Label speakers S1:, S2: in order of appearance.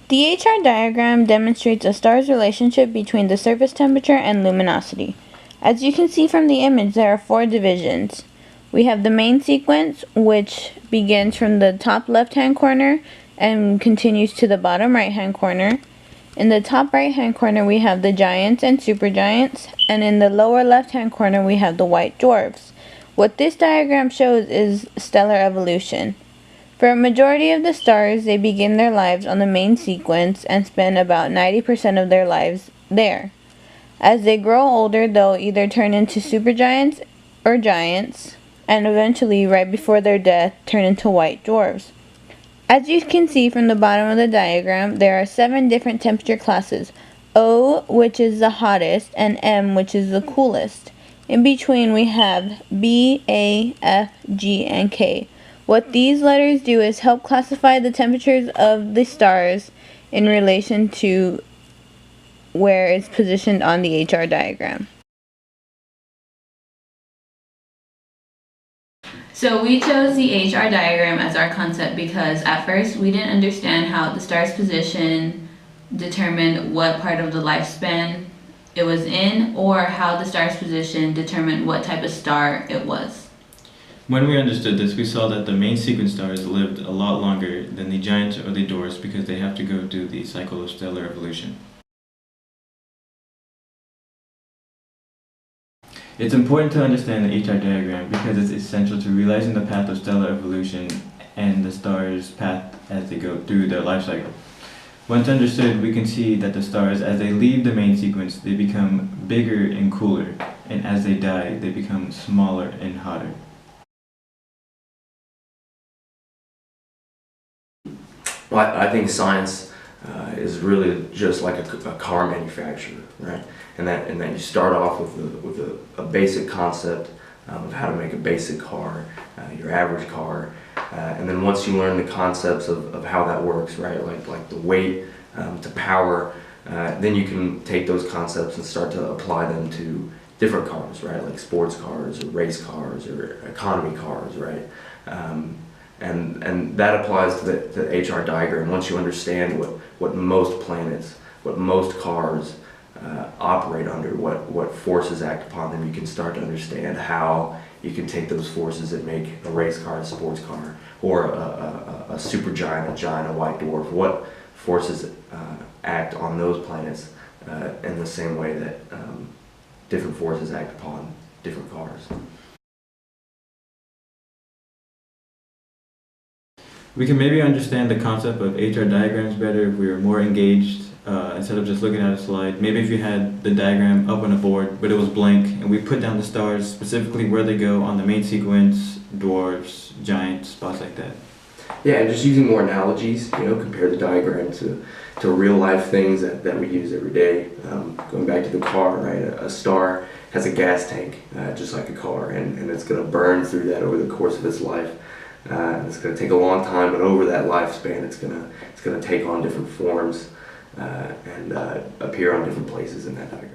S1: The HR diagram demonstrates a star's relationship between the surface temperature and luminosity. As you can see from the image, there are 4 divisions. We have the main sequence, which begins from the top left-hand corner and continues to the bottom right-hand corner. In the top right-hand corner, we have the giants and supergiants, and in the lower left-hand corner, we have the white dwarfs. What this diagram shows is stellar evolution. For a majority of the stars, they begin their lives on the main sequence and spend about 90% of their lives there. As they grow older, they'll either turn into supergiants or giants, and eventually, right before their death, turn into white dwarfs. As you can see from the bottom of the diagram, there are 7 different temperature classes: O, which is the hottest, and M, which is the coolest. In between, we have B, A, F, G, and K. What these letters do is help classify the temperatures of the stars in relation to where it's positioned on the HR diagram.
S2: So we chose the HR diagram as our concept because at first we didn't understand how the star's position determined what part of the lifespan it was in, or how the star's position determined what type of star it was.
S3: When we understood this, we saw that the main sequence stars lived a lot longer than the giants or the dwarfs because they have to go through the cycle of stellar evolution. It's important to understand the HR diagram because it's essential to realizing the path of stellar evolution and the stars' path as they go through their life cycle. Once understood, we can see that the stars, as they leave the main sequence, they become bigger and cooler, and as they die, they become smaller and hotter.
S4: Well, I think science is really just like a car manufacturer, right? And that you start off with a basic concept of how to make a basic car, your average car, and then once you learn the concepts of how that works, right? Like the weight to power, then you can take those concepts and start to apply them to different cars, right? Like sports cars or race cars or economy cars, right? And that applies to the HR diagram. Once you understand what most planets, what most cars operate under, what forces act upon them, you can start to understand how you can take those forces and make a race car, a sports car, or a supergiant, a giant, a white dwarf. What forces act on those planets in the same way that different forces act upon different cars.
S3: We can maybe understand the concept of HR diagrams better if we were more engaged instead of just looking at a slide. Maybe if you had the diagram up on a board, but it was blank, and we put down the stars, specifically where they go on the main sequence, dwarfs, giants, spots like that.
S4: Yeah, and just using more analogies, compare the diagram to real life things that we use every day. Going back to the car, right? A star has a gas tank, just like a car, and it's going to burn through that over the course of its life. It's going to take a long time, but over that lifespan, it's going to take on different forms and appear on different places in that diagram.